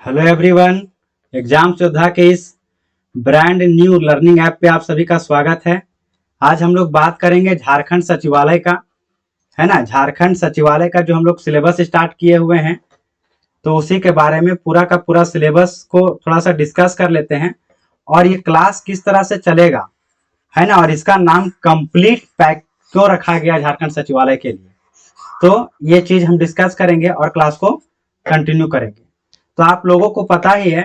Hello everyone, exam योद्धा के इस ब्रांड न्यू लर्निंग ऐप पे आप सभी का स्वागत है। आज हम लोग बात करेंगे झारखंड सचिवालय का, है ना। झारखंड सचिवालय का जो हम लोग सिलेबस स्टार्ट किए हुए हैं, तो उसी के बारे में पूरा का पूरा सिलेबस को थोड़ा सा डिस्कस कर लेते हैं और ये क्लास किस तरह से चलेगा, है ना। और इसका नाम कंप्लीट पैक क्यों रखा गया झारखंड सचिवालय के लिए, तो ये चीज हम डिस्कस करेंगे और क्लास को कंटिन्यू करेंगे। तो आप लोगों को पता ही है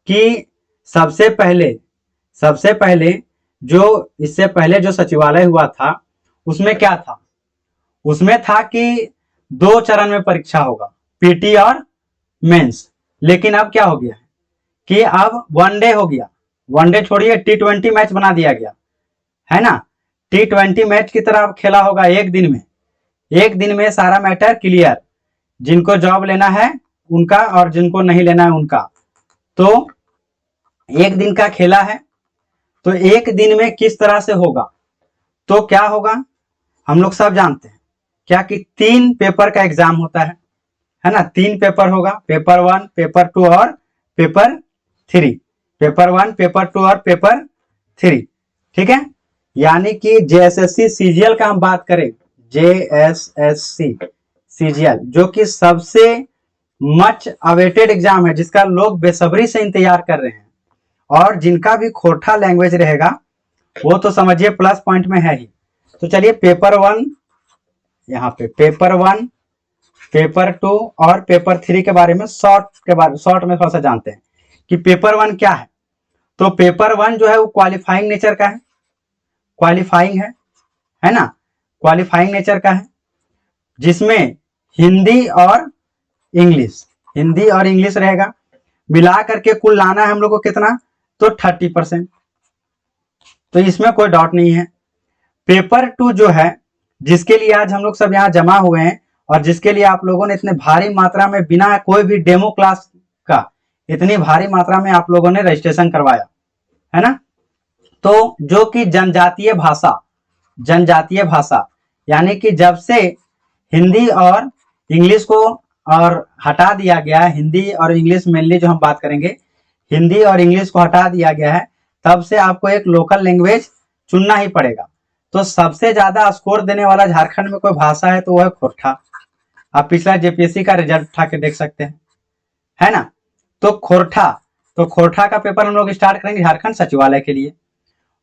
कि सबसे पहले जो इससे पहले जो सचिवालय हुआ था उसमें क्या था, उसमें था कि 2 चरण में परीक्षा होगा, पीटी और मेंस। लेकिन अब क्या हो गया कि अब वनडे हो गया, वनडे छोड़िए T20 मैच बना दिया गया, है ना। T20 मैच की तरह अब खेला होगा एक दिन में सारा मैटर क्लियर, जिनको जॉब लेना है उनका और जिनको नहीं लेना है उनका। तो एक दिन का खेला है, तो एक दिन में किस तरह से होगा, तो क्या होगा हम लोग सब जानते हैं क्या कि 3 पेपर का एग्जाम होता है ना। 3 पेपर होगा, पेपर 1, पेपर 2 और पेपर 3। पेपर 1, पेपर 2 और पेपर 3, ठीक है। यानी कि जेएसएससी सीजीएल का हम बात करें, जेएसएससी सीजीएल जो कि सबसे मच अवेटेड एग्जाम है, जिसका लोग बेसब्री से इंतजार कर रहे हैं। और जिनका भी खोरठा लैंग्वेज रहेगा वो तो समझिए प्लस पॉइंट में है ही। तो चलिए पेपर 1, यहाँ पे पेपर 1, पेपर 2 और पेपर 3 के बारे में शॉर्ट में थोड़ा सा जानते हैं कि पेपर 1 क्या है। तो पेपर 1 जो है वो क्वालिफाइंग नेचर का है, क्वालिफाइंग है ना, क्वालिफाइंग नेचर का है, जिसमें हिंदी और इंग्लिश रहेगा। मिला करके कुल लाना है हम लोग को कितना, तो 30%। तो इसमें कोई डाउट नहीं है। पेपर 2 जो है, जिसके लिए आज हम लोग सब यहाँ जमा हुए हैं और जिसके लिए आप लोगों ने इतने भारी मात्रा में बिना कोई भी डेमो क्लास का इतनी भारी मात्रा में आप लोगों ने रजिस्ट्रेशन करवाया, है ना। तो जो कि जनजातीय भाषा, यानी कि जब से हिंदी और इंग्लिश को और हटा दिया गया है, हिंदी और इंग्लिश मेनली जो हम बात करेंगे, हिंदी और इंग्लिश को हटा दिया गया है, तब से आपको एक लोकल लैंग्वेज चुनना ही पड़ेगा। तो सबसे ज्यादा स्कोर देने वाला झारखंड में कोई भाषा है तो वो है खोरठा। आप पिछला जेपीएससी का रिजल्ट उठा के देख सकते हैं, है ना। तो खोरठा का पेपर हम लोग स्टार्ट करेंगे झारखंड सचिवालय के लिए।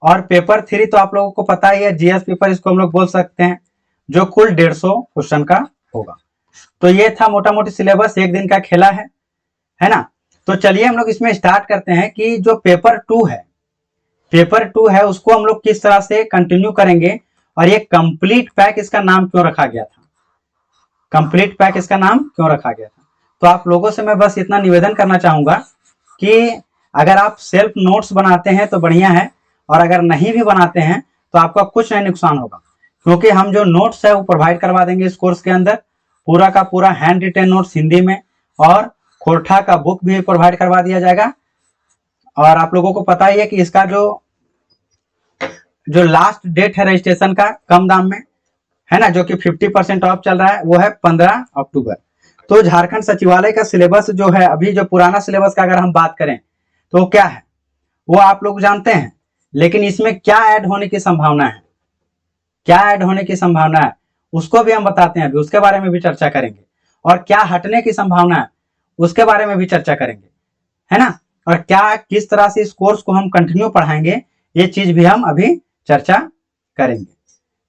और पेपर 3 तो आप लोगों को पता ही है, जीएस पेपर इसको हम लोग बोल सकते हैं, जो कुल 150 क्वेश्चन का होगा। तो ये था मोटा मोटी सिलेबस, एक दिन का खेला है ना। तो चलिए हम लोग इसमें स्टार्ट करते हैं कि जो पेपर 2 है उसको हम लोग किस तरह से कंटिन्यू करेंगे और ये कंप्लीट पैक इसका नाम क्यों रखा गया था, कंप्लीट पैक इसका नाम क्यों रखा गया था। तो आप लोगों से मैं बस इतना निवेदन करना चाहूंगा कि अगर आप सेल्फ नोट्स बनाते हैं तो बढ़िया है, और अगर नहीं भी बनाते हैं तो आपका कुछ नहीं नुकसान होगा, क्योंकि हम जो नोट्स है वो प्रोवाइड करवा देंगे इस कोर्स के अंदर, पूरा का पूरा हैंड रिटेन नोट्स हिंदी में, और खोरठा का बुक भी प्रोवाइड करवा दिया जाएगा। और आप लोगों को पता ही है कि इसका जो लास्ट डेट है रजिस्ट्रेशन का कम दाम में, है ना, जो कि 50% ऑफ चल रहा है, वो है 15 अक्टूबर। तो झारखंड सचिवालय का सिलेबस जो है, अभी जो पुराना सिलेबस का अगर हम बात करें तो क्या है वो आप लोग जानते हैं, लेकिन इसमें क्या ऐड होने की संभावना है, उसको भी हम बताते हैं, अभी उसके बारे में भी चर्चा करेंगे। और क्या हटने की संभावना है उसके बारे में भी चर्चा करेंगे, है ना। और क्या किस तरह से इस कोर्स को हम कंटिन्यू पढ़ाएंगे, ये चीज भी हम अभी चर्चा करेंगे।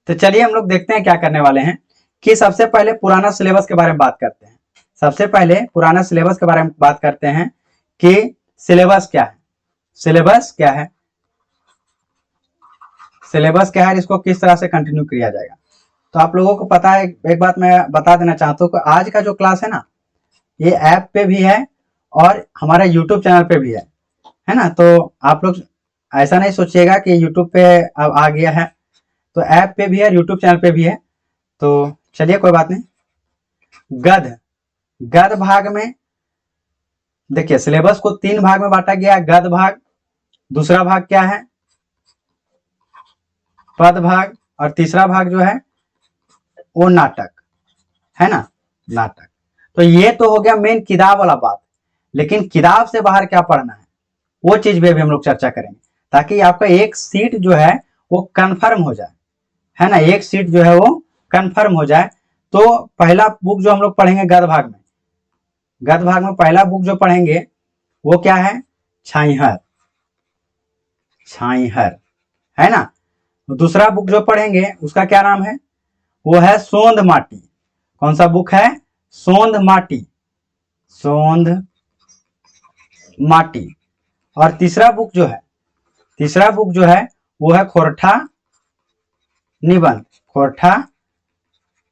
तो चलिए हम लोग देखते हैं क्या करने वाले हैं कि सबसे पहले पुराना सिलेबस के बारे में बात करते हैं। सबसे पहले पुराना सिलेबस के बारे में बात करते हैं कि सिलेबस क्या है, इसको किस तरह से कंटिन्यू किया जाएगा। तो आप लोगों को पता है, एक बात मैं बता देना चाहता हूँ कि आज का जो क्लास है ना, ये ऐप पे भी है और हमारे यूट्यूब चैनल पे भी है ना। तो आप लोग ऐसा नहीं सोचिएगा कि यूट्यूब पे अब आ गया है, तो ऐप पे भी है, यूट्यूब चैनल पे भी है। तो चलिए कोई बात नहीं। गद्य भाग में देखिए, सिलेबस को 3 भाग में बांटा गया, गद्य भाग, दूसरा भाग क्या है पद भाग, और तीसरा भाग जो है वो नाटक, है ना, नाटक। तो ये तो हो गया मेन किताब वाला बात। लेकिन किताब से बाहर क्या पढ़ना है वो चीज पे भी हम लोग चर्चा करेंगे, ताकि आपका एक सीट जो है वो कंफर्म हो जाए, है ना, एक सीट जो है वो कंफर्म हो जाए। तो पहला बुक जो हम लोग पढ़ेंगे गद्य भाग में, गद्य भाग में पहला बुक जो पढ़ेंगे वो क्या है, छाईहर, छाईहर, है ना। दूसरा बुक जो पढ़ेंगे उसका क्या नाम है, वो है सोंध माटी। कौन सा बुक है, सोंध माटी, सोंध माटी। और तीसरा बुक जो है, तीसरा बुक जो है वो है खोरठा निबंध, खोरठा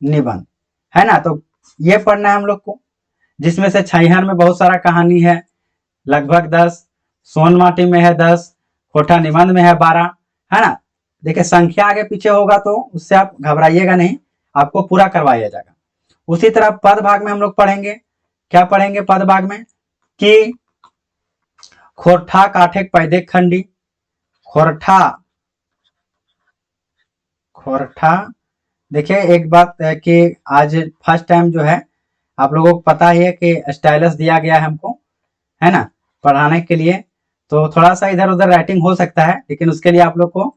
निबंध, है ना। तो ये पढ़ना है हम लोग को, जिसमें से छाईहर में बहुत सारा कहानी है, लगभग 10, सोन माटी में है 10, खोरठा निबंध में है 12, है ना। देखिए संख्या आगे पीछे होगा तो उससे आप घबराइएगा नहीं, आपको पूरा करवाया जाएगा। उसी तरह पद भाग में हम लोग पढ़ेंगे, क्या पढ़ेंगे पद भाग में, कि खोरठा काठेक पैदेक खंडी, खोरठा, खोरठा। देखिए एक बात है कि आज फर्स्ट टाइम जो है आप लोगों को पता ही है कि स्टाइलस दिया गया है हमको, है ना, पढ़ाने के लिए। तो थोड़ा सा इधर उधर राइटिंग हो सकता है, लेकिन उसके लिए आप लोग को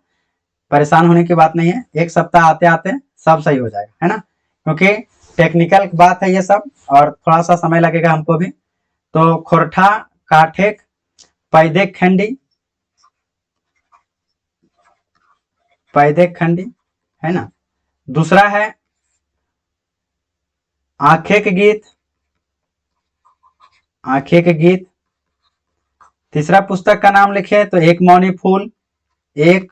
परेशान होने की बात नहीं है, एक सप्ताह आते आते सब सही हो जाएगा, है ना, क्योंकि टेक्निकल बात है ये सब और थोड़ा सा समय लगेगा हमको भी। तो खोरठा काठेक पैदेक खंडी, पैदेक खंडी, है ना। दूसरा है आंखें के गीत, आंखें के गीत। तीसरा पुस्तक का नाम लिखे तो एक मौनी फूल, एक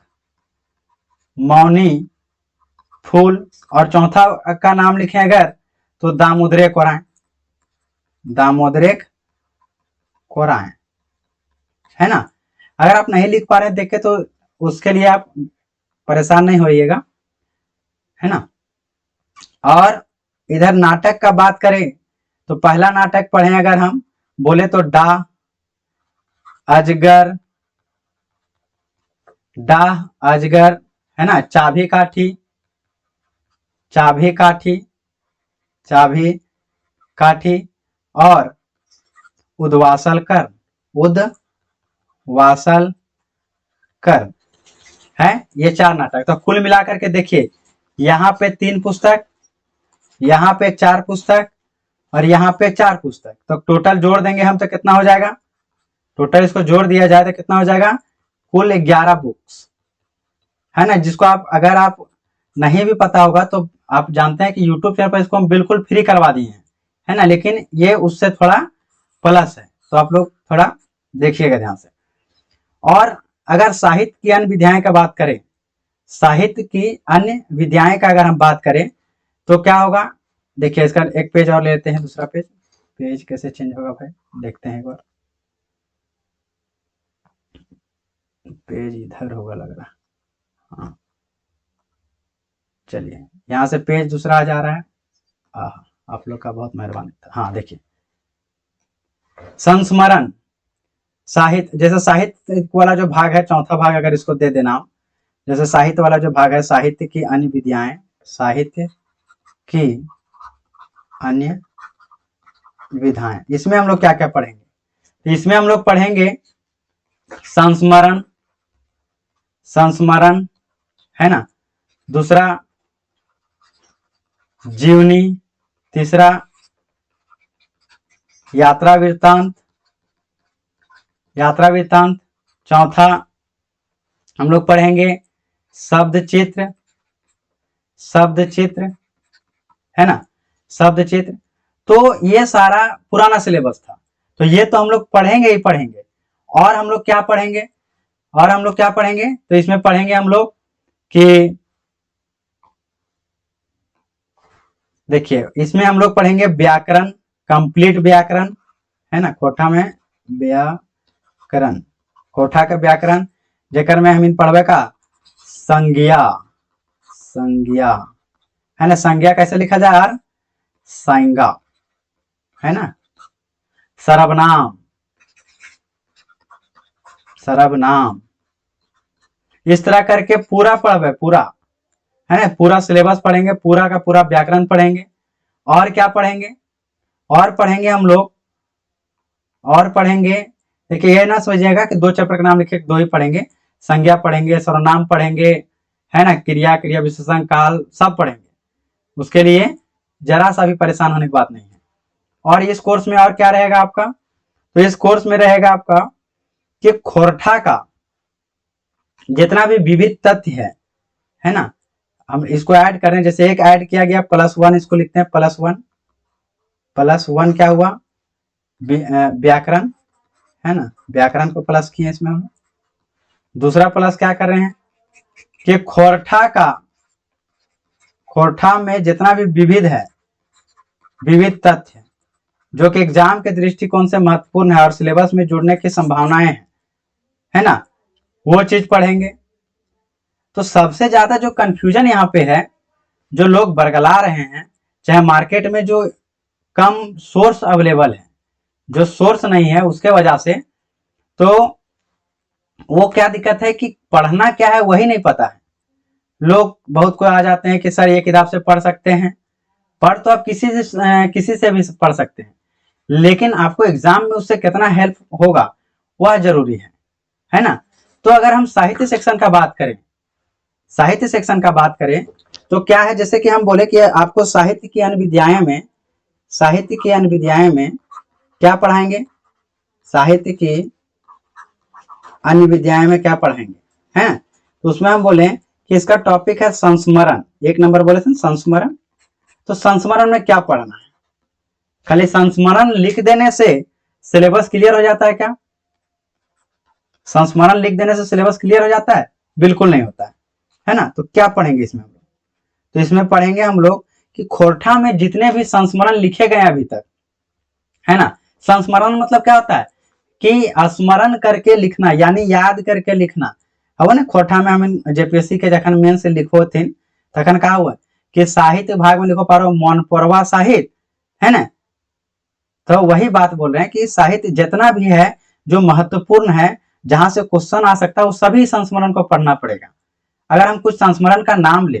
मौनी फूल। और चौथा का नाम लिखे अगर तो दामोदरे कोराएं, दामोदरे कोराएं, है ना। अगर आप नहीं लिख पा रहे देखे तो उसके लिए आप परेशान नहीं होइएगा, है ना। और इधर नाटक का बात करें तो पहला नाटक पढ़े अगर हम बोले तो डा अजगर, डा अजगर, है ना, चाभी काठी, चाभी काठी, चाभी काठी। और उद्वासल कर, उद्वासल कर, है। ये 4 नाटक। तो कुल मिलाकर के देखिए यहाँ पे 3 पुस्तक, यहाँ पे 4 पुस्तक और यहाँ पे 4 पुस्तक। तो टोटल जोड़ देंगे हम तो कितना हो जाएगा, टोटल इसको जोड़ दिया जाए तो कितना हो जाएगा, कुल 11 बुक्स, है ना। जिसको आप अगर आप नहीं भी पता होगा तो आप जानते हैं कि यूट्यूब चैनल पर इसको हम बिल्कुल फ्री करवा दिए हैं, है ना, लेकिन ये उससे थोड़ा प्लस है, तो आप लोग थोड़ा देखिएगा ध्यान से। और अगर साहित्य की अन्य विधाएं का बात करें, साहित्य की अन्य विधाएं का अगर हम बात करें तो क्या होगा, देखिए इसका एक पेज और लेते हैं, दूसरा पेज, पेज कैसे चेंज होगा भाई, देखते हैं एक बार, पेज इधर होगा लग रहा, हाँ चलिए यहाँ से पेज दूसरा आ जा रहा है। आप लोग का बहुत मेहरबानी था। हाँ देखिए संस्मरण, साहित्य, जैसे साहित्य वाला जो भाग है चौथा भाग अगर इसको दे देना, जैसे साहित्य वाला जो भाग है साहित्य की अन्य विधाएं, साहित्य की अन्य विधाएं, इसमें हम लोग क्या क्या पढ़ेंगे, तो इसमें हम लोग पढ़ेंगे संस्मरण, संस्मरण, है ना। दूसरा जीवनी, तीसरा यात्रा वृत्तांत, यात्रा वृत्तांत। चौथा हम लोग पढ़ेंगे शब्द चित्र, शब्द चित्र, है ना, शब्द चित्र। तो ये सारा पुराना सिलेबस था, तो ये तो हम लोग पढ़ेंगे ही पढ़ेंगे। और हम लोग क्या पढ़ेंगे, और हम लोग क्या पढ़ेंगे, तो इसमें पढ़ेंगे हम लोग कि देखिए इसमें हम लोग पढ़ेंगे व्याकरण, कंप्लीट व्याकरण, है ना, कोठा में व्याकरण, कोठा का व्याकरण, जेकर में हम पढ़वे का संज्ञा, संज्ञा, है ना, संज्ञा कैसे लिखा जाए यार, संज्ञा, है ना। सर्वनाम, सर्वनाम, इस तरह करके पूरा पढ़वे, पूरा, है ना, पूरा सिलेबस पढ़ेंगे, पूरा का पूरा व्याकरण पढ़ेंगे। और क्या पढ़ेंगे, और पढ़ेंगे हम लोग और पढ़ेंगे, देखिए ये ना समझिएगा कि 2 चैप्टर का नाम लिखे 2 ही पढ़ेंगे, संज्ञा पढ़ेंगे, सर्वनाम पढ़ेंगे, है ना, क्रिया, क्रिया विशेषण, काल सब पढ़ेंगे। उसके लिए जरा सा भी परेशान होने की बात नहीं है। और इस कोर्स में और क्या रहेगा आपका, तो इस कोर्स में रहेगा आपका कि खोरठा का जितना भी विविध तथ्य है ना, हम इसको ऐड करें। जैसे एक ऐड किया गया +1, इसको लिखते हैं +1 क्या हुआ, व्याकरण, है ना, व्याकरण को प्लस किए इसमें हम। दूसरा प्लस क्या कर रहे हैं कि खोरठा में जितना भी विविध तथ्य जो कि एग्जाम के दृष्टिकोण से महत्वपूर्ण है और सिलेबस में जुड़ने की संभावनाएं हैं, है ना, वो चीज पढ़ेंगे। तो सबसे ज्यादा जो कंफ्यूजन यहाँ पे है, जो लोग बरगला रहे हैं, चाहे मार्केट में जो कम सोर्स अवेलेबल है, जो सोर्स नहीं है उसके वजह से, तो वो क्या दिक्कत है कि पढ़ना क्या है वही नहीं पता है। लोग बहुत को आ जाते हैं कि सर ये किताब से पढ़ सकते हैं, पढ़ तो आप किसी से भी पढ़ सकते हैं, लेकिन आपको एग्जाम में उससे कितना हेल्प होगा वह जरूरी है ना। तो अगर हम साहित्य सेक्शन का बात करें तो क्या है, जैसे कि हम बोले कि आपको साहित्य की अन्य विधाएं में क्या पढ़ाएंगे, साहित्य की अन्य विधाएं में क्या पढ़ाएंगे, हैं, तो उसमें हम बोले कि इसका टॉपिक है संस्मरण। 1 नंबर बोले थे संस्मरण। तो संस्मरण में क्या पढ़ना है, खाली संस्मरण लिख देने से सिलेबस क्लियर हो जाता है क्या? संस्मरण लिख देने से सिलेबस क्लियर हो जाता है? बिल्कुल नहीं होता है ना। तो क्या पढ़ेंगे इसमें हम लोग, तो इसमें पढ़ेंगे हम लोग कि खोरठा में जितने भी संस्मरण लिखे गए अभी तक, है ना, संस्मरण मतलब क्या होता है कि स्मरण करके लिखना, यानी याद करके लिखना। अब ना खोरठा में हम जेपीएससी के जखन मेन से लिखो थे तखन कहा हुआ कि साहित्य भाग में लिखो पारो मन परवा साहित्य, है ना। तो वही बात बोल रहे हैं कि साहित्य जितना भी है जो महत्वपूर्ण है, जहां से क्वेश्चन आ सकता है, वो सभी संस्मरण को पढ़ना पड़ेगा। अगर हम कुछ संस्मरण का नाम ले,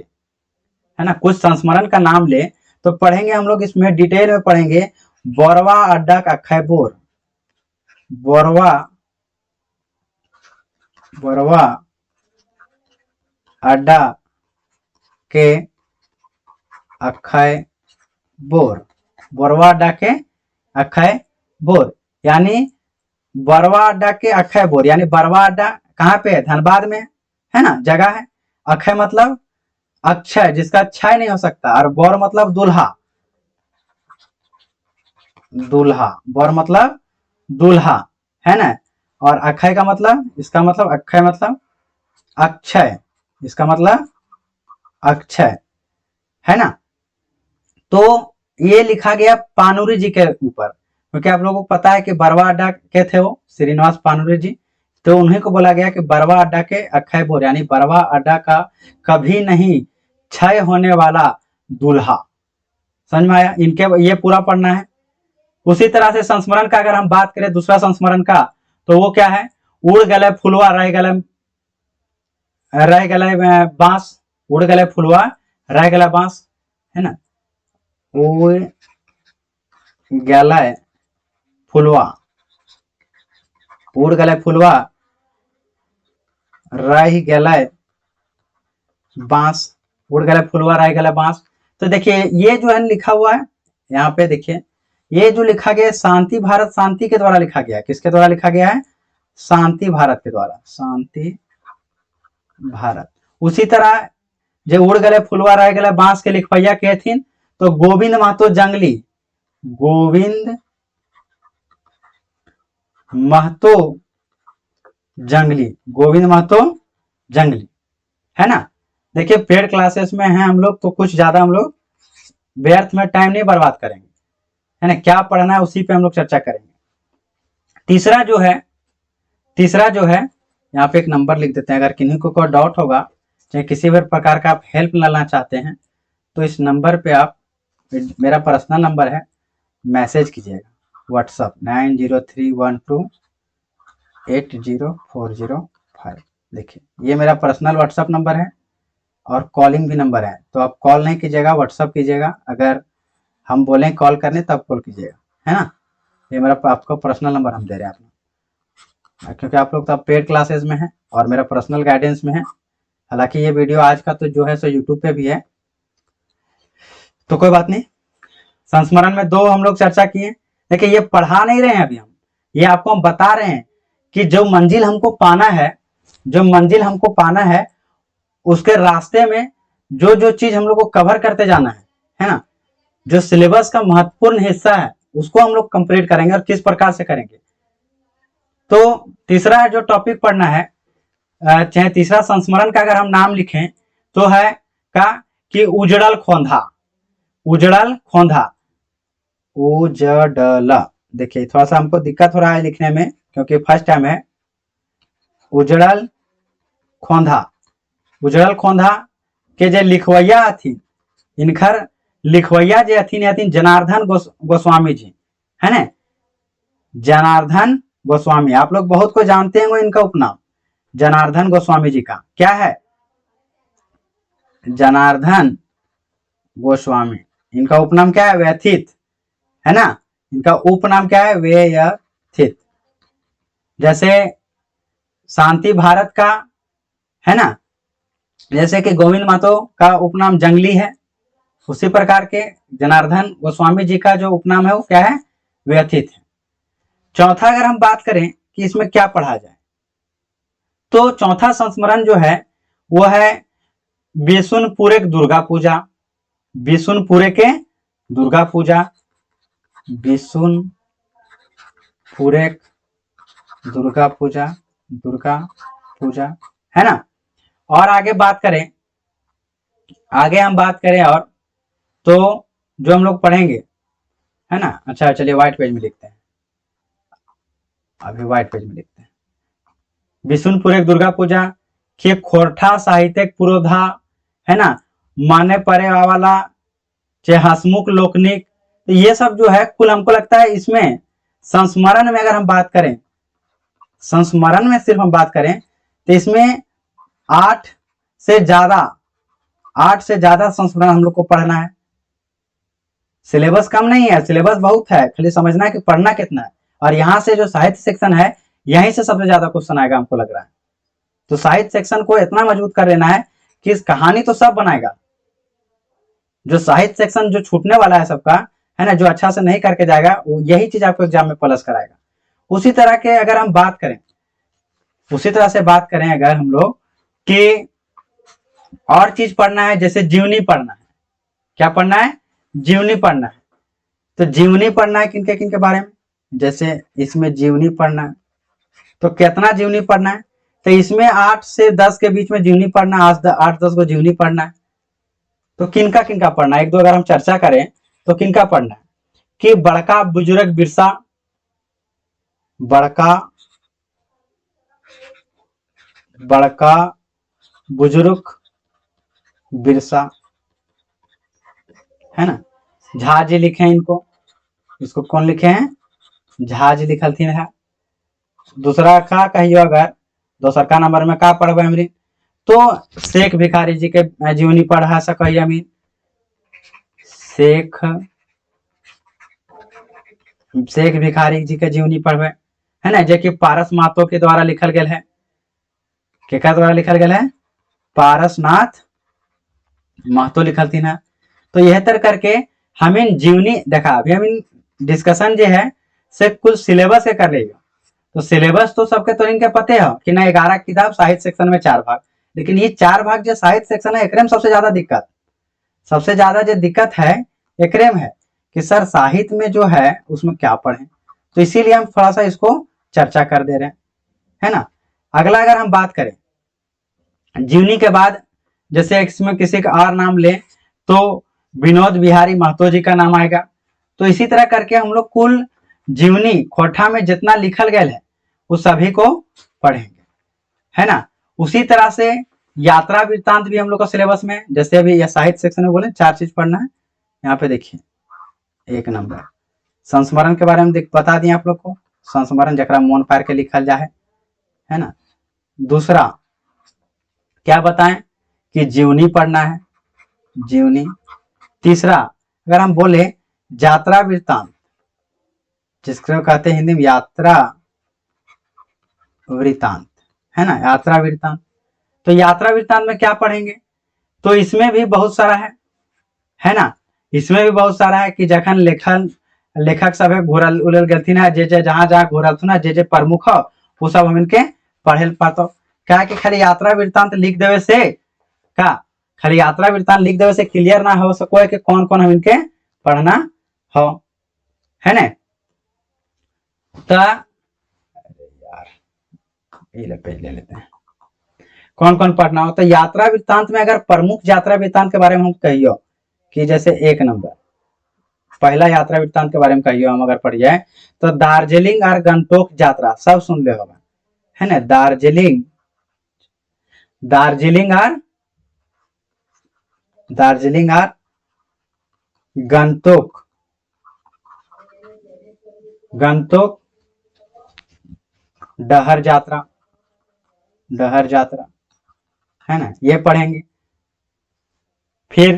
है ना, कुछ संस्मरण का नाम ले, तो पढ़ेंगे हम लोग इसमें डिटेल में पढ़ेंगे। बोरवा अड्डा का खैबोर, बोरवा अड्डा के अक्षय बोर, बोरवा अड्डा के अक्षय बोर, यानी बरवा अड्डा के अक्षय बोर, यानी बरवा अड्डा कहाँ पे है, धनबाद में है ना, जगह है। अक्षय मतलब अक्षय जिसका क्षय नहीं हो सकता, और बोर मतलब दूल्हा, बोर मतलब दूल्हा, है ना। और अक्षय का मतलब, इसका मतलब अक्षय मतलब अक्षय, इसका मतलब अक्षय, है ना। तो ये लिखा गया पानुरी जी के ऊपर, क्योंकि आप लोगों को पता है कि बरवा अड्डा के थे वो श्रीनिवास पानुरी जी, तो उन्हीं को बोला गया कि बरवा अड्डा के अक्षय बोर, यानी बरवा अड्डा का कभी नहीं क्षय होने वाला दूल्हा। समझ में आया, इनके ये पूरा पढ़ना है। उसी तरह से संस्मरण का अगर हम बात करें, दूसरा संस्मरण का, तो वो क्या है, उड़ गले फुलवा रह गले बांस, उड़ गले फुलवा रह गला बांस, है ना, उड़ गले फुलवा, उड़ गले फुलवा रह गले बांस, उड़ गले फुलवा रह गले बांस। तो देखिए ये जो है लिखा हुआ है यहाँ पे, देखिए ये जो लिखा गया है शांति भारत शांति के द्वारा लिखा गया है। किसके द्वारा लिखा गया है? शांति भारत के द्वारा, शांति भारत। उसी तरह जो उड़ गले फुलवा रह गले बांस के लिखवैया के थीन तो गोविंद महतो जंगली, गोविंद महतो जंगली, गोविंद महतो जंगली, है ना। देखिए पेड क्लासेस में हैं हम लोग, तो कुछ ज्यादा हम लोग व्यर्थ में टाइम नहीं बर्बाद करेंगे, है ना, क्या पढ़ना है उसी पे हम लोग चर्चा करेंगे। तीसरा जो है यहाँ पे एक नंबर लिख देते हैं, अगर किन्हीं को कोई डाउट होगा, चाहे किसी भी प्रकार का आप हेल्प लेना चाहते हैं, तो इस नंबर पे आप, मेरा पर्सनल नंबर है, मैसेज कीजिएगा व्हाट्सअप 9031280405। देखिए ये मेरा पर्सनल व्हाट्सअप नंबर है और कॉलिंग भी नंबर है, तो आप कॉल नहीं कीजिएगा, व्हाट्सअप कीजिएगा। अगर हम बोलें कॉल करने तब कॉल कीजिएगा, है ना। ये मेरा आपको पर्सनल नंबर हम दे रहे हैं अपना, क्योंकि आप लोग तो अब पेड क्लासेस में हैं और मेरा पर्सनल गाइडेंस में है। हालांकि ये वीडियो आज का तो जो है सो यूट्यूब पे भी है, तो कोई बात नहीं। संस्मरण में दो हम लोग चर्चा किए। देखिए ये पढ़ा नहीं रहे हैं अभी हम, ये आपको हम बता रहे हैं कि जो मंजिल हमको पाना है, जो मंजिल हमको पाना है, उसके रास्ते में जो जो चीज हम लोग को कवर करते जाना है ना, जो सिलेबस का महत्वपूर्ण हिस्सा है उसको हम लोग कंप्लीट करेंगे और किस प्रकार से करेंगे। तो तीसरा जो टॉपिक पढ़ना है, चाहे तीसरा संस्मरण का अगर हम नाम लिखें तो है का कि उजड़ल खोंधा। उजड़ल खोंधा, उजड़ल, देखिए थोड़ा सा हमको दिक्कत हो रहा है लिखने में क्योंकि फर्स्ट टाइम है। उजड़ल खोंधा, उजड़ल खोंधा के जे लिखवैया हथिन, इनकर लिखवैया जे हथिन जनार्दन गोस्वामी जी, है ना। जनार्दन गोस्वामी, आप लोग बहुत को जानते होंगे इनका उपनाम जनार्दन गोस्वामी जी का क्या है, जनार्दन गोस्वामी। इनका उपनाम क्या है, व्यथित, है ना। इनका उपनाम क्या है, व्यथित। जैसे शांति भारत का है ना, जैसे कि गोविंद महतो का उपनाम जंगली है, उसी प्रकार के जनार्दन गोस्वामी जी का जो उपनाम है वो क्या है, व्यथित है। चौथा अगर हम बात करें कि इसमें क्या पढ़ा जाए, तो चौथा संस्मरण जो है वो है बिशुनपुरे दुर्गा पूजा। बिशुनपुरे के दुर्गा पूजा, बिशुनपुरे दुर्गा पूजा, दुर्गा पूजा, है ना। और आगे बात करें, आगे हम बात करें और तो जो हम लोग पढ़ेंगे, है ना। अच्छा चलिए व्हाइट पेज में लिखते हैं, अभी व्हाइट पेज में लिखते हैं। बिशुनपुरे दुर्गा पूजा के खोरठा साहित्यिक पुरोधा, है ना, माने परे वाला, चाहे हसमुख लोकनिक, तो ये सब जो है कुल हमको लगता है इसमें संस्मरण में अगर हम बात करें, संस्मरण में सिर्फ हम बात करें तो इसमें 8 से ज्यादा संस्मरण हम लोग को पढ़ना है। सिलेबस कम नहीं है, सिलेबस बहुत है, खाली समझना है कि पढ़ना कितना है। और यहाँ से जो साहित्य सेक्शन है यहीं से सबसे ज्यादा क्वेश्चन आएगा हमको लग रहा है। तो साहित्य सेक्शन को इतना मजबूत कर लेना है कि इस कहानी तो सब बनाएगा, जो साहित्य सेक्शन जो छूटने वाला है सबका, है ना, जो अच्छा से नहीं करके जाएगा वो यही चीज आपको एग्जाम में प्लस कराएगा। उसी तरह के अगर हम बात करें, उसी तरह से बात करें अगर हम लोग कि और चीज पढ़ना है, जैसे जीवनी पढ़ना है। क्या पढ़ना है, जीवनी पढ़ना है। तो जीवनी पढ़ना है किनके किनके बारे में, जैसे इसमें जीवनी पढ़ना है, तो कितना जीवनी पढ़ना है, तो इसमें 8 से 10 के बीच में जीवनी पढ़ना, 8-10 को जीवनी पढ़ना है। तो किनका किनका पढ़ना है, एक दो अगर हम चर्चा करें तो किनका पढ़ना है कि बड़का बुजुर्ग बिरसा, बड़का बुजुर्ग बिरसा, है ना। झा जी लिखे हैं इनको, इसको कौन लिखे हैं, झा जी लिखल थी है। दूसरा का कहियो अगर दोसर का नंबर में का पढ़बे हमरी, तो शेख भिखारी जी के जीवनी पढ़ा सकिए हमी, शेख भिखारी जी के जीवनी पढ़बे, है ना, जो कि पारस महतो के द्वारा लिखल गया है। केकर द्वारा लिखल गया है, पारसनाथ महतो लिखल थी ना। तो यह तर करके हमें जीवनी देखा, अभी हम डिस्कशन जो है से कुल सिलेबस के कर लेगा। तो सिलेबस तो सबके तो इनके पते है कि ना 11 किताब, साहित्य सेक्शन में 4 भाग, लेकिन ये 4 भाग जो साहित्य सेक्शन है एकरे में सबसे ज्यादा दिक्कत है एकरे में है कि सर साहित्य में जो है उसमें क्या पढ़े, तो इसीलिए हम थोड़ा सा इसको चर्चा कर दे रहे हैं, है ना। अगला अगर हम बात करें जीवनी के बाद, जैसे इसमें किसी का और नाम ले तो विनोद बिहारी महतो जी का नाम आएगा। तो इसी तरह करके हम लोग कुल जीवनी खोरठा में जितना लिखल गया है उस सभी को पढ़ेंगे, है ना। उसी तरह से यात्रा वृत्तांत भी हम लोग का सिलेबस में, जैसे अभी साहित्य सेक्शन में बोले 4 चीज पढ़ना है। यहाँ पे देखिए 1 नंबर संस्मरण के बारे में बता दिए आप लोग को, संस्मरण जरा मोन पार के लिखल जाए, है ना। दूसरा क्या बताएं कि जीवनी पढ़ना है, जीवनी। तीसरा अगर हम बोले यात्रा वृत्तांत, जिसको कहते हैं हिंदी में यात्रा वृतांत, है ना, यात्रा वृतांत। तो यात्रा वृतांत में क्या पढ़ेंगे, तो इसमें भी बहुत सारा है ना, इसमें भी बहुत सारा है कि जखन लेखक सब घोरल उड़ल गलथिन है, जे जे जहाँ जहाँ घोरलथिन है, जे प्रमुख हो वो सब हम इनके पढ़े पातो। क्या कि खाली यात्रा वृतांत लिख देवे से का, खाली यात्रा वृतांत लिख देवे से क्लियर ना हो सको है कि कौन कौन हम इनके पढ़ना हो, है ना। तो यार ये पेज ले लेते हैं, कौन कौन पढ़ना हो। तो यात्रा वृत्तांत में अगर प्रमुख यात्रा वृत्तांत के बारे में हम कहियो कि जैसे 1 नंबर पहला यात्रा वृत्तांत के बारे में कहियो हम अगर पढ़िए तो दार्जिलिंग और गंगटोक यात्रा, सब सुन ले होगा, है ना। दार्जिलिंग और गंगटोक डहर यात्रा, है ना, ये पढ़ेंगे। फिर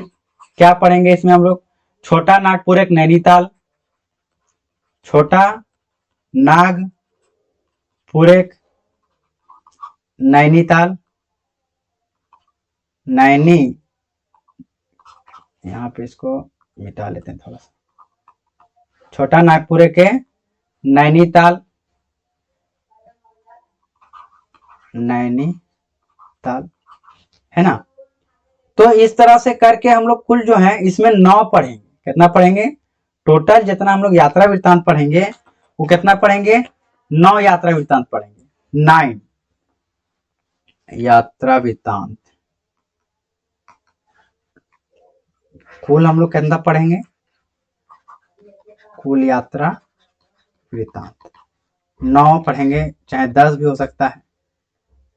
क्या पढ़ेंगे इसमें हम लोग, छोटा नागपुर एक नैनीताल, छोटा नागपुर एक नैनीताल, यहाँ पे इसको मिटा लेते हैं थोड़ा सा, छोटा नागपुर के नैनीताल, है ना। तो इस तरह से करके हम लोग कुल जो है इसमें 9 पढ़ेंगे। कितना पढ़ेंगे, टोटल जितना हम लोग यात्रा वृत्तांत पढ़ेंगे वो कितना पढ़ेंगे, 9 यात्रा वृत्तांत पढ़ेंगे, 9 यात्रा वृत्तांत। कुल हम लोग कितना पढ़ेंगे, कुल यात्रा वृत्तांत 9 पढ़ेंगे, चाहे 10 भी हो सकता है।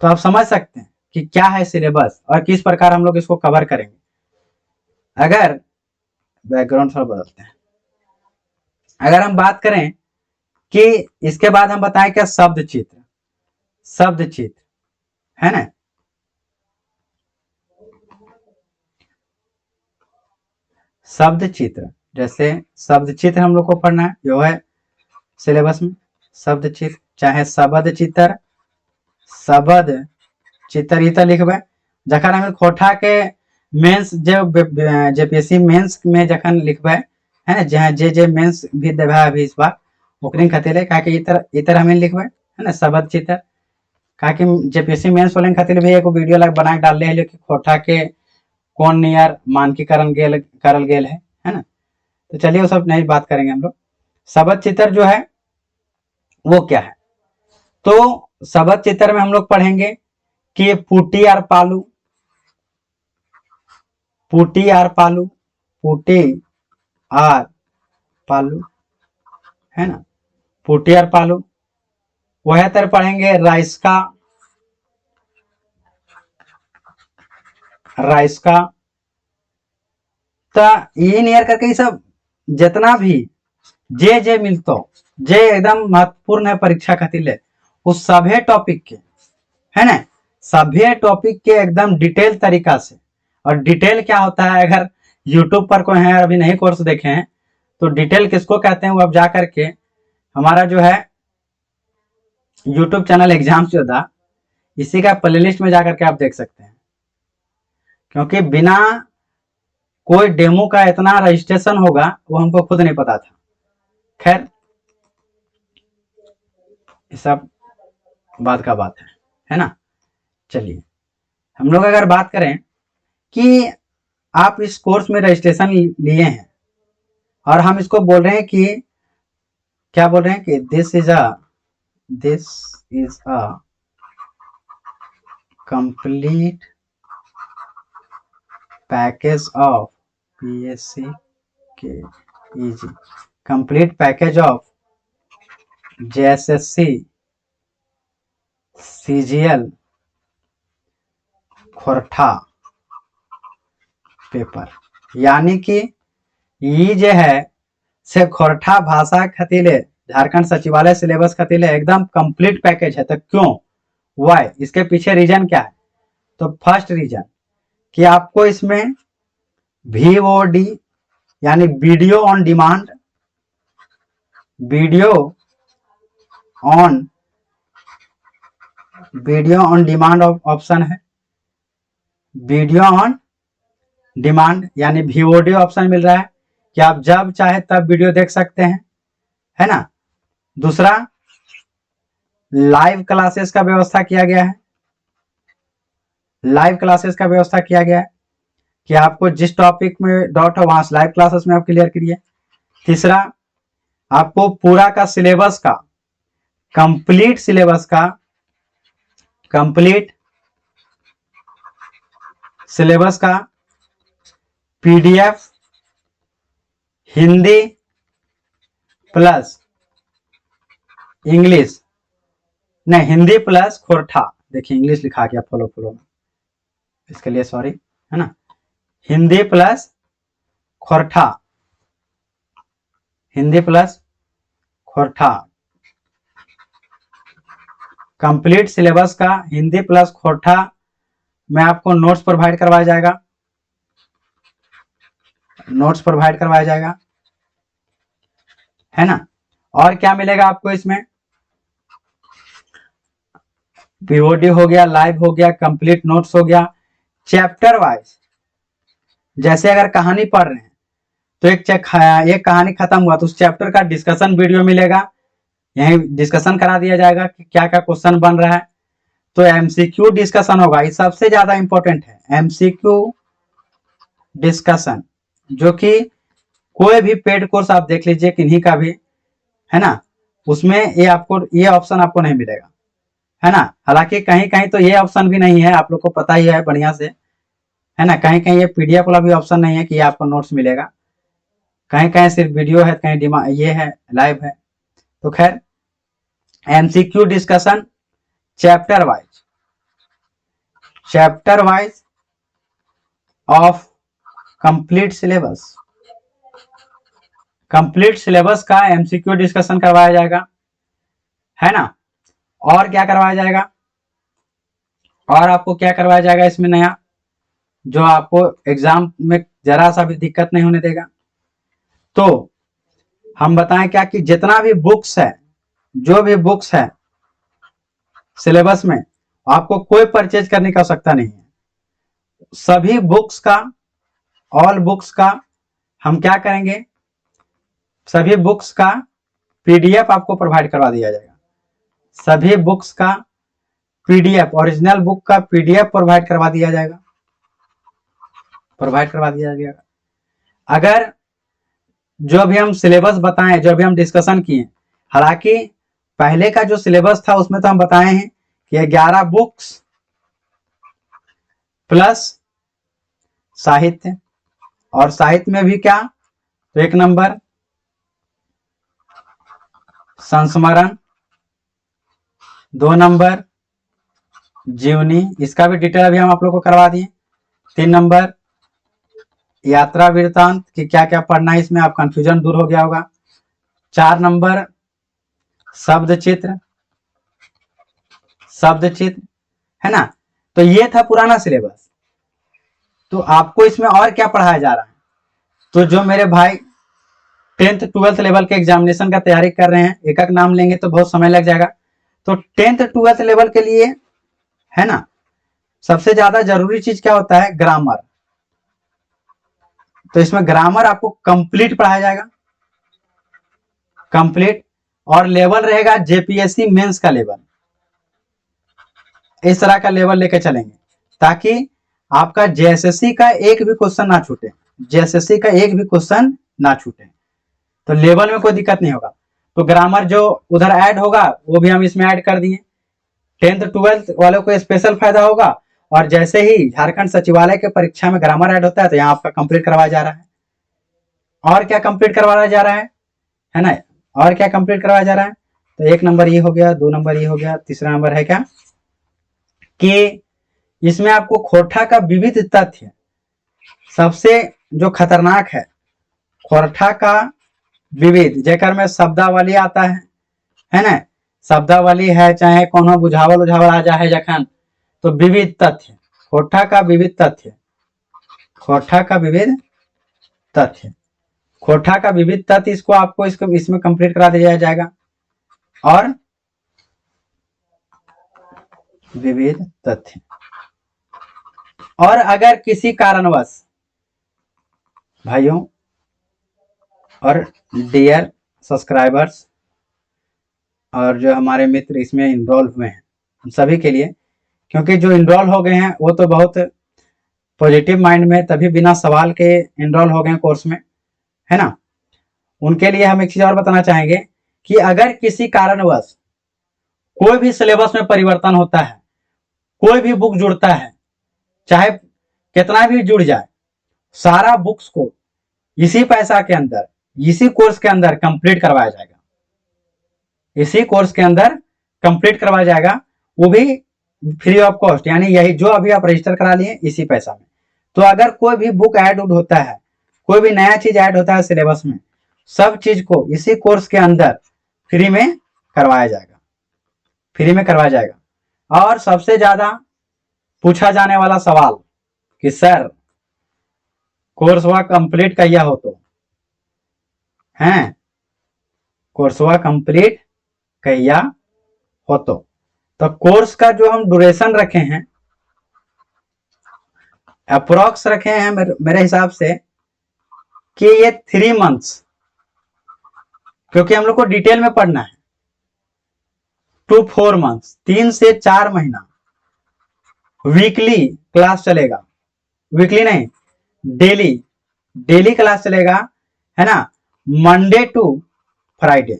तो आप समझ सकते हैं कि क्या है सिलेबस और किस प्रकार हम लोग इसको कवर करेंगे। अगर बैकग्राउंड थोड़ा बदलते हैं, अगर हम बात करें कि इसके बाद हम बताएं क्या, शब्द चित्र, है ना। शब्द चित्र, जैसे शब्द चित्र हम लोग को पढ़ना है, जो है सिलेबस में शब्द चित्र, चाहे शब्द चित्र ही तो लिखबे। जखन हम खोटा के मेंस जो जेपीएससी मेंस में जखन लिखबे, है ना, जहाँ जे मेंस भी देबे अभी इस बार ओकरे खातिर का कि इतर हमें लिखबे, है ना, शब्द चित्र का कि जेपीएससी मेंस वाले खातिर भी एगो वीडियो लग बना के डाल ले कि खोटा के कौन नियर मानकीकरण करल गेल है ना। तो चलिए वो सब नहीं बात करेंगे हम लोग। शब्द चित्र जो है वो क्या है, तो शब्द चित्र में हम लोग पढ़ेंगे कि पुटी और पालू, है ना, पुटी और पालू। वह तरह पढ़ेंगे राइस्का, तो ये नियर करके ये सब जितना भी जे मिलतो, जे एकदम महत्वपूर्ण है परीक्षा खातिर, उस सभी टॉपिक के, है ना, सभी टॉपिक के एकदम डिटेल तरीका से। और डिटेल क्या होता है, अगर यूट्यूब पर कोई है अभी नहीं कोर्स देखे हैं तो डिटेल किसको कहते हैं वो अब जा करके हमारा जो है यूट्यूब चैनल एग्जाम्स योद्धा, इसी का प्लेलिस्ट में जाकर के आप देख सकते हैं। क्योंकि बिना कोई डेमो का इतना रजिस्ट्रेशन होगा वो हमको खुद नहीं पता था। खैर ये सब बात का बात है ना। चलिए हम लोग अगर बात करें कि आप इस कोर्स में रजिस्ट्रेशन लिए हैं और हम इसको बोल रहे हैं कि क्या बोल रहे हैं कि this is a complete package of PSC के ईजी, complete package of JSSC CGL Khortha paper, यानी कि ये जो है से खोरठा भाषा खातिर झारखंड सचिवालय सिलेबस खातिर एकदम कंप्लीट पैकेज है। तो क्यों, वाई, इसके पीछे रीजन क्या है, तो फर्स्ट रीजन कि आपको इसमें VOD यानी video on demand video on demand option है, वीडियो ऑन डिमांड यानी वीओडी ऑप्शन मिल रहा है कि आप जब चाहे तब वीडियो देख सकते हैं, है ना। दूसरा, लाइव क्लासेस का व्यवस्था किया गया है, लाइव क्लासेस का व्यवस्था किया गया है कि आपको जिस टॉपिक में डाउट हो वहां लाइव क्लासेस में आप क्लियर करिए। तीसरा, आपको पूरा का सिलेबस का कंप्लीट सिलेबस का पीडीएफ हिंदी प्लस इंग्लिश, नहीं हिंदी प्लस खोरठा, देखिए इंग्लिश लिखा गया फॉलो में, इसके लिए सॉरी, है ना। Hindi plus Khortha, Hindi plus Khortha, complete syllabus का हिंदी प्लस खोरठा में आपको नोट्स प्रोवाइड करवाया जाएगा, है ना। और क्या मिलेगा आपको इसमें, पीओडी हो गया, लाइव हो गया, कंप्लीट नोट्स हो गया, चैप्टर वाइज, जैसे अगर कहानी पढ़ रहे हैं तो एक कहानी खत्म हुआ तो उस चैप्टर का डिस्कशन वीडियो मिलेगा, यही डिस्कशन करा दिया जाएगा कि क्या क्या क्वेश्चन बन रहा है। तो एमसीक्यू डिस्कशन होगा, ये सबसे ज्यादा इंपॉर्टेंट है, एमसीक्यू डिस्कशन, जो कि कोई भी पेड कोर्स आप देख लीजिए किन्हीं का भी, है ना, उसमें ये ऑप्शन आपको नहीं मिलेगा, है ना। हालांकि कहीं कहीं तो ये ऑप्शन भी नहीं है, आप लोग को पता ही है बढ़िया से, है ना। कहीं कहीं ये पीडीएफ वाला भी ऑप्शन नहीं है कि आपको नोट्स मिलेगा, कहीं कहीं सिर्फ वीडियो है, कहीं ये है लाइव है। तो खैर, MCQ discussion chapter wise of complete syllabus का एमसीक्यू डिस्कशन करवाया जाएगा, है ना। और क्या करवाया जाएगा, और आपको क्या करवाया जाएगा इसमें नया, जो आपको एग्जाम में जरा सा भी दिक्कत नहीं होने देगा। तो हम बताएं क्या कि जितना भी बुक्स है, जो भी बुक्स है सिलेबस में, आपको कोई परचेज करने की आवश्यकता नहीं है। सभी बुक्स का, ऑल बुक्स का हम क्या करेंगे, सभी बुक्स का पीडीएफ आपको प्रोवाइड करवा दिया जाएगा, सभी बुक्स का पीडीएफ, ओरिजिनल बुक का पीडीएफ प्रोवाइड करवा दिया जाएगा, अगर जो भी हम सिलेबस बताएं, जो भी हम डिस्कशन किए, हालांकि पहले का जो सिलेबस था उसमें तो हम बताए हैं कि 11 बुक्स प्लस साहित्य, और साहित्य में भी क्या, तो 1 नंबर संस्मरण, 2 नंबर जीवनी, इसका भी डिटेल अभी हम आप लोग को करवा दिए, 3 नंबर यात्रा वृत्तांत कि क्या क्या पढ़ना है इसमें, आप कंफ्यूजन दूर हो गया होगा, 4 नंबर शब्द चित्र, है ना। तो ये था पुराना सिलेबस। तो आपको इसमें और क्या पढ़ाया जा रहा है, तो जो मेरे भाई 10th 12th लेवल के एग्जामिनेशन का तैयारी कर रहे हैं, एक नाम लेंगे तो बहुत समय लग जाएगा। तो 10th 12th लेवल के लिए, है ना, सबसे ज्यादा जरूरी चीज क्या होता है, ग्रामर। तो इसमें ग्रामर आपको कंप्लीट पढ़ाया जाएगा, कंप्लीट, और लेवल रहेगा जेपीएससी मेंस का लेवल, इस तरह का लेवल लेके चलेंगे ताकि आपका जेएसएससी का एक भी क्वेश्चन ना छूटे, तो लेवल में कोई दिक्कत नहीं होगा। तो ग्रामर जो उधर ऐड होगा वो भी हम इसमें ऐड कर दिए, 10th 12th वालों को स्पेशल फायदा होगा, और जैसे ही झारखंड सचिवालय के परीक्षा में ग्रामर ऐड होता है तो यहाँ आपका कंप्लीट करवाया जा रहा है। और क्या कंप्लीट करवाया जा रहा है ना, और क्या कंप्लीट करवाया जा रहा है, तो 1 नंबर ये हो गया, 2 नंबर ये हो गया, तीसरा नंबर है क्या कि इसमें आपको खोरठा का विविध तथ्य, सबसे जो खतरनाक है खोरठा का विविध, जेकर में शब्दावली आता है ना, शब्दावली है, चाहे कोनो बुझावल आ जाए जखन, तो विविध तथ्य, खोरठा का विविध तथ्य, कोठा का विविध तथ्य इसको आपको इसमें कंप्लीट करा दिया जाएगा, और विविध तथ्य। और अगर किसी कारणवश भाइयों और डियर सब्सक्राइबर्स और जो हमारे मित्र इसमें इनरोल हुए हैं उन सभी के लिए, क्योंकि जो इनरोल हो गए हैं वो तो बहुत पॉजिटिव माइंड में तभी बिना सवाल के इनरोल हो गए कोर्स में, है ना। उनके लिए हम एक चीज और बताना चाहेंगे कि अगर किसी कारणवश कोई भी सिलेबस में परिवर्तन होता है, कोई भी बुक जुड़ता है, चाहे कितना भी जुड़ जाए, सारा बुक्स को इसी पैसा के अंदर, इसी कोर्स के अंदर कंप्लीट करवाया जाएगा, इसी कोर्स के अंदर कंप्लीट करवाया जाएगा, वो भी फ्री ऑफ कॉस्ट, यानी यही जो अभी आप रजिस्टर करा लिए इसी पैसा में। तो अगर कोई भी बुक ऐड होता है, कोई भी नया चीज ऐड होता है सिलेबस में, सब चीज को इसी कोर्स के अंदर फ्री में करवाया जाएगा, फ्री में करवाया जाएगा। और सबसे ज्यादा पूछा जाने वाला सवाल कि सर कोर्सवा कंप्लीट कहिया हो, तो हैं कोर्सवा कंप्लीट कहिया हो, तो कोर्स का जो हम ड्यूरेशन रखे हैं, अप्रोक्स रखे हैं मेरे हिसाब से कि ये 3 मंथ्स, क्योंकि हम लोग को डिटेल में पढ़ना है, 2 to 4 मंथ्स, 3 से 4 महीना वीकली क्लास चलेगा, वीकली नहीं डेली, डेली क्लास चलेगा, है ना, Monday to Friday,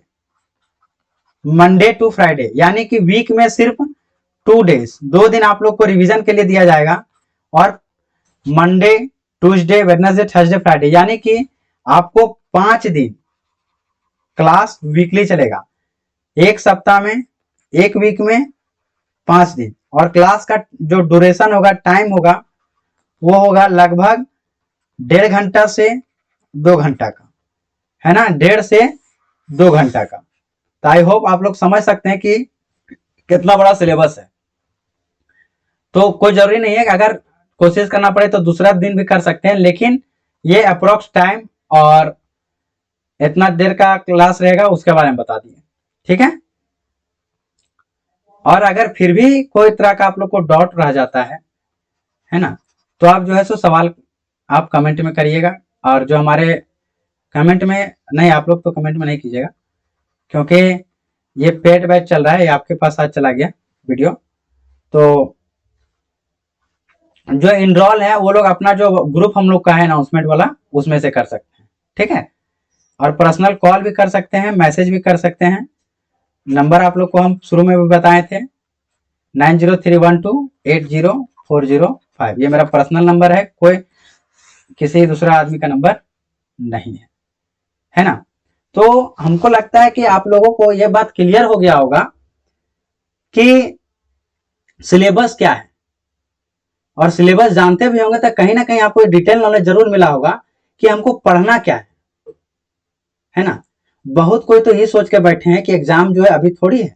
Monday to Friday, यानी कि वीक में सिर्फ 2 डेज, 2 दिन आप लोग को रिवीजन के लिए दिया जाएगा, और Monday Tuesday Wednesday Thursday Friday, यानी कि आपको 5 दिन क्लास वीकली चलेगा, एक सप्ताह में, एक वीक में 5 दिन, और क्लास का जो ड्यूरेशन होगा, टाइम होगा, वो होगा लगभग 1.5 घंटा से 2 घंटा का, है ना, 1.5 से 2 घंटा का। तो आई होप आप लोग समझ सकते हैं कि कितना बड़ा सिलेबस है। तो कोई जरूरी नहीं है कि अगर कोशिश करना पड़े तो दूसरा दिन भी कर सकते हैं, लेकिन ये अप्रोक्स टाइम और इतना देर का क्लास रहेगा उसके बारे में बता दिए, ठीक है। और अगर फिर भी कोई तरह का आप लोग को डाउट रह जाता है ना, तो आप जो है सो सवाल आप कमेंट में करिएगा, और जो हमारे कमेंट में नहीं, आप लोग तो कमेंट में नहीं कीजिएगा, क्योंकि ये पेड बैच चल रहा है, ये आपके पास आज चला गया वीडियो, तो जो इनरोल है वो लोग अपना जो ग्रुप हम लोग का है अनाउंसमेंट वाला, उसमें से कर सकते हैं, ठीक है। और पर्सनल कॉल भी कर सकते हैं, मैसेज भी कर सकते हैं। नंबर आप लोग को हम शुरू में भी बताए थे, 9031280405, ये मेरा पर्सनल नंबर है, कोई किसी दूसरा आदमी का नंबर नहीं है ना। तो हमको लगता है कि आप लोगों को यह बात क्लियर हो गया होगा कि सिलेबस क्या है, और सिलेबस जानते भी होंगे तो कहीं ना कहीं आपको डिटेल नॉलेज जरूर मिला होगा कि हमको पढ़ना क्या है ना। बहुत कोई तो ये सोच के बैठे हैं कि एग्जाम जो है अभी थोड़ी है,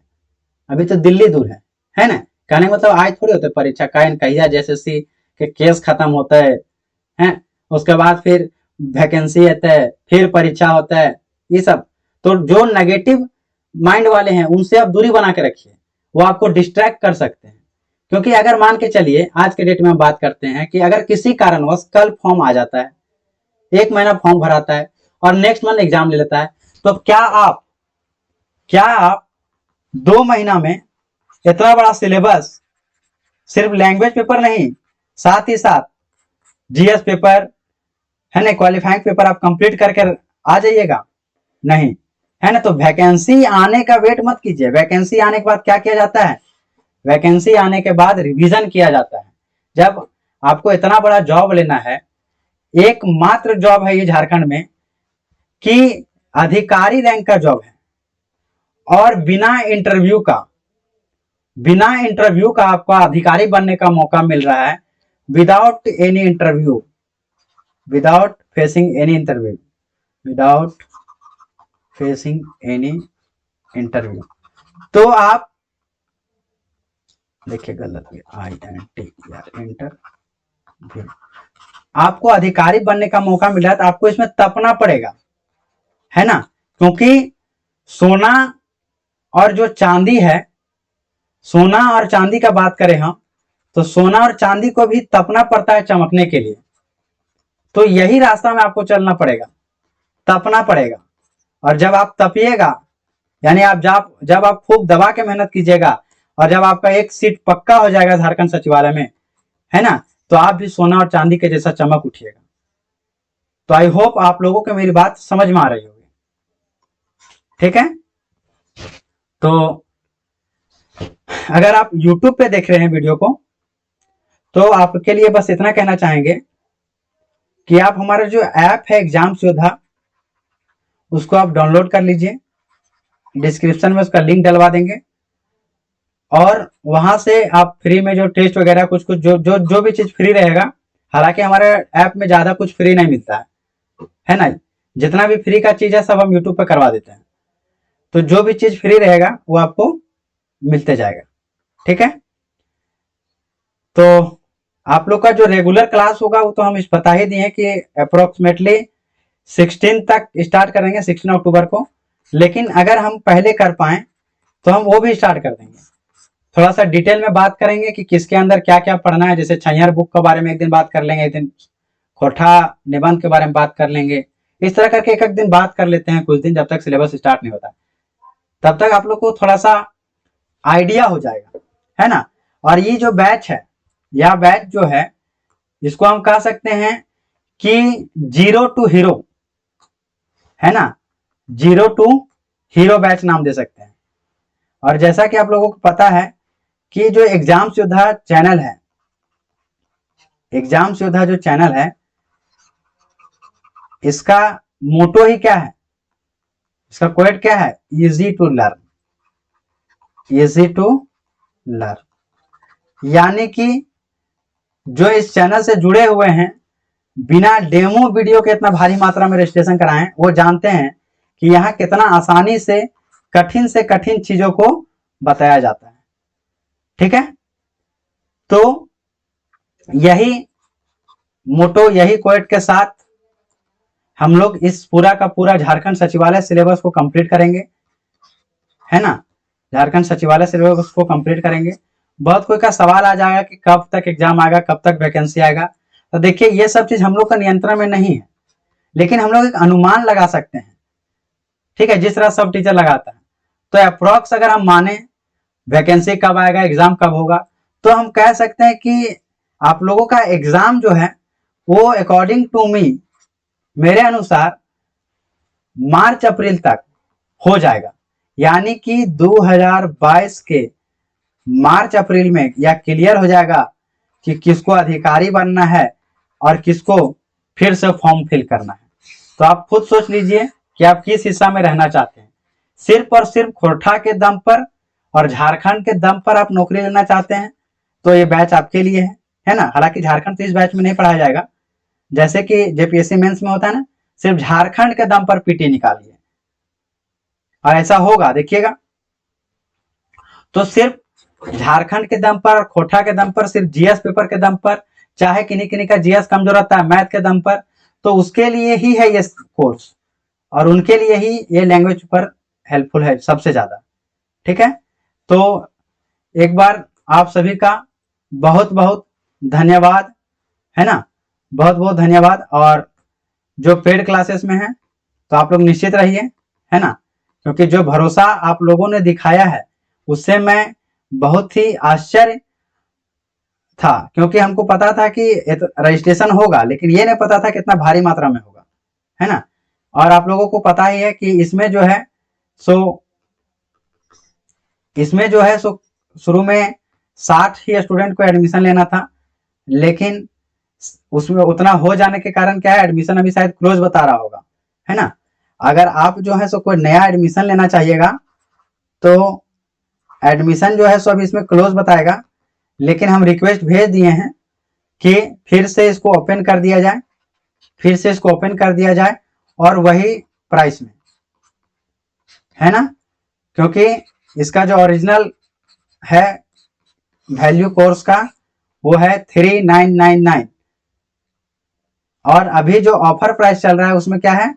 अभी तो दिल्ली दूर है ना। कहने मतलब आज थोड़ी होते परीक्षा, कहिया जैसे के केस खत्म होता है, उसके बाद फिर वैकेंसी आता है, फिर परीक्षा होता है, ये सब। तो जो नेगेटिव माइंड वाले हैं उनसे आप दूरी बना के रखिए, वो आपको डिस्ट्रैक्ट कर सकते हैं। क्योंकि अगर मान के चलिए आज के डेट में हम बात करते हैं कि अगर किसी कारणवश कल फॉर्म आ जाता है, 1 महीना फॉर्म भराता है और नेक्स्ट मंथ एग्जाम ले लेता है, तो क्या आप 2 महीना में इतना बड़ा सिलेबस, सिर्फ लैंग्वेज पेपर नहीं, साथ ही साथ जीएस पेपर है ना, क्वालिफाइंग पेपर आप कंप्लीट करके आ जाइएगा? नहीं, है ना। तो वैकेंसी आने का वेट मत कीजिए। वैकेंसी आने के बाद क्या किया जाता है? वैकेंसी आने के बाद रिवीजन किया जाता है। जब आपको इतना बड़ा जॉब लेना है, एकमात्र जॉब है ये झारखंड में कि अधिकारी रैंक का जॉब है, और बिना इंटरव्यू का आपको अधिकारी बनने का मौका मिल रहा है, without any interview, without facing any interview. तो आप देखिए, गलत इंटरव्यू, आपको अधिकारी बनने का मौका मिला है, तो आपको इसमें तपना पड़ेगा। है ना, क्योंकि सोना और जो चांदी है, सोना और चांदी का बात करें हम, तो सोना और चांदी को भी तपना पड़ता है चमकने के लिए। तो यही रास्ता में आपको चलना पड़ेगा, तपना पड़ेगा। और जब आप तपिएगा, यानी आप जब आप खूब दबा के मेहनत कीजिएगा, और जब आपका एक सीट पक्का हो जाएगा झारखंड सचिवालय में, है ना, तो आप भी सोना और चांदी के जैसा चमक उठिएगा। तो आई होप आप लोगों को मेरी बात समझ में आ रही होगी। ठीक है, तो अगर आप YouTube पे देख रहे हैं वीडियो को, तो आपके लिए बस इतना कहना चाहेंगे कि आप हमारा जो ऐप है एग्जाम्स योद्धा, उसको आप डाउनलोड कर लीजिए। डिस्क्रिप्शन में उसका लिंक डलवा देंगे, और वहां से आप फ्री में जो टेस्ट वगैरह कुछ कुछ जो भी चीज फ्री रहेगा, हालांकि हमारे ऐप में ज्यादा कुछ फ्री नहीं मिलता है ना, जितना भी फ्री का चीज है सब हम यूट्यूब पे करवा देते हैं। तो जो भी चीज फ्री रहेगा वो आपको मिलते जाएगा। ठीक है, तो आप लोग का जो रेगुलर क्लास होगा वो तो हम इस बता ही दिए कि अप्रोक्सीमेटली 16 तक स्टार्ट करेंगे, 16 अक्टूबर को। लेकिन अगर हम पहले कर पाए तो हम वो भी स्टार्ट कर देंगे। थोड़ा सा डिटेल में बात करेंगे कि किसके अंदर क्या क्या पढ़ना है, जैसे छैयार बुक के बारे में एक दिन बात कर लेंगे, एक दिन खोटा निबंध के बारे में बात कर लेंगे। इस तरह करके एक दिन बात कर लेते हैं कुछ दिन, जब तक सिलेबस स्टार्ट नहीं होता, तब तक आप लोग को थोड़ा सा आइडिया हो जाएगा, है ना। और ये जो बैच है, यह बैच जो है, इसको हम कह सकते हैं कि 0 टू हीरो, है ना, 0 टू हीरो बैच नाम दे सकते हैं। और जैसा कि आप लोगों को पता है कि जो एग्जाम्स योद्धा चैनल है, एग्जाम्स योद्धा जो चैनल है, इसका मोटो ही क्या है, इसका क्वेट क्या है, easy to learn, easy to learn. यानी कि जो इस चैनल से जुड़े हुए हैं, बिना डेमो वीडियो के इतना भारी मात्रा में रजिस्ट्रेशन कराएं, वो जानते हैं कि यहाँ कितना आसानी से कठिन चीजों को बताया जाता है। ठीक है, तो यही मोटो, यही क्वेट के साथ हम लोग इस पूरा का पूरा झारखंड सचिवालय सिलेबस को कंप्लीट करेंगे, है ना, झारखंड सचिवालय सिलेबस को कंप्लीट करेंगे। बहुत कोई का सवाल आ जाएगा कि कब तक एग्जाम आएगा, कब तक वैकेंसी आएगा। तो देखिए, ये सब चीज हम लोग का नियंत्रण में नहीं है, लेकिन हम लोग एक अनुमान लगा सकते हैं। ठीक है, जिस तरह सब टीचर लगाता है, तो अप्रोक्स अगर हम माने वैकेंसी कब आएगा, एग्जाम कब होगा, तो हम कह सकते हैं कि आप लोगों का एग्जाम जो है वो अकॉर्डिंग टू मी, मेरे अनुसार मार्च अप्रैल तक हो जाएगा। यानी कि 2022 के मार्च अप्रैल में यह क्लियर हो जाएगा कि किसको अधिकारी बनना है और किसको फिर से फॉर्म फिल करना है। तो आप खुद सोच लीजिए कि आप किस हिस्सा में रहना चाहते हैं। सिर्फ और सिर्फ खोरठा के दम पर और झारखंड के दम पर आप नौकरी लेना चाहते हैं, तो ये बैच आपके लिए है ना। हालांकि झारखंड तो इस बैच में नहीं पढ़ाया जाएगा, जैसे कि जेपीएससी मेंस में होता है ना, सिर्फ झारखंड के दम पर पीटी निकालिए, और ऐसा होगा देखिएगा। तो सिर्फ झारखंड के दम पर, खोरठा के दम पर, सिर्फ जीएस पेपर के दम पर, चाहे किन्हीं किन्हीं का जीएस कमजोर रहता है मैथ के दम पर, तो उसके लिए ही है ये कोर्स, और उनके लिए ही ये लैंग्वेज पर हेल्पफुल है सबसे ज्यादा। ठीक है, तो एक बार आप सभी का बहुत बहुत धन्यवाद, है ना, बहुत बहुत धन्यवाद। और जो पेड क्लासेस में है तो आप लोग निश्चित रहिए, है ना, क्योंकि जो भरोसा आप लोगों ने दिखाया है उससे मैं बहुत ही आश्चर्य था, क्योंकि हमको पता था कि रजिस्ट्रेशन होगा, लेकिन ये नहीं पता था कितना भारी मात्रा में होगा, है ना। और आप लोगों को पता ही है कि इसमें जो है सो शुरू में 60 ही स्टूडेंट को एडमिशन लेना था, लेकिन उसमें उतना हो जाने के कारण क्या है, एडमिशन अभी शायद क्लोज बता रहा होगा, है ना। अगर आप जो है सो कोई नया एडमिशन लेना चाहिएगा तो एडमिशन जो है सो अभी इसमें क्लोज बताएगा, लेकिन हम रिक्वेस्ट भेज दिए हैं कि फिर से इसको ओपन कर दिया जाए, फिर से इसको ओपन कर दिया जाए, और वही प्राइस में, है ना, क्योंकि इसका जो ओरिजिनल है वैल्यू कोर्स का वो है 3999, और अभी जो ऑफर प्राइस चल रहा है उसमें क्या है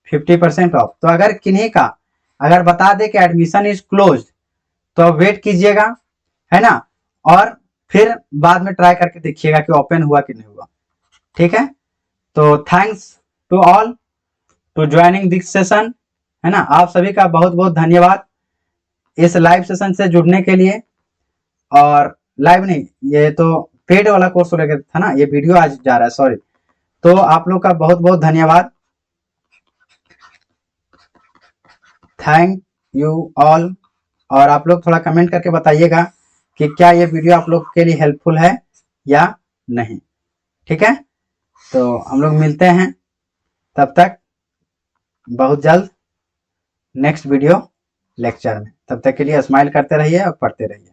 50% ऑफ। तो अगर किन्हीं का अगर बता दे कि एडमिशन इज क्लोज, तो आप वेट कीजिएगा, है ना, और फिर बाद में ट्राई करके देखिएगा कि ओपन हुआ कि नहीं हुआ। ठीक है, तो thanks to all to joining this session, है ना। आप सभी का बहुत बहुत धन्यवाद इस लाइव सेशन से जुड़ने के लिए। और लाइव नहीं, ये तो पेड वाला कोर्स को लेकर था ना, ये वीडियो आज जा रहा है, सॉरी। तो आप लोग का बहुत बहुत धन्यवाद। Thank you all. और आप लोग थोड़ा कमेंट करके बताइएगा कि क्या ये वीडियो आप लोग के लिए हेल्पफुल है या नहीं। ठीक है, तो हम लोग मिलते हैं तब तक बहुत जल्द नेक्स्ट वीडियो लेक्चर में। तब तक के लिए स्माइल करते रहिए और पढ़ते रहिए।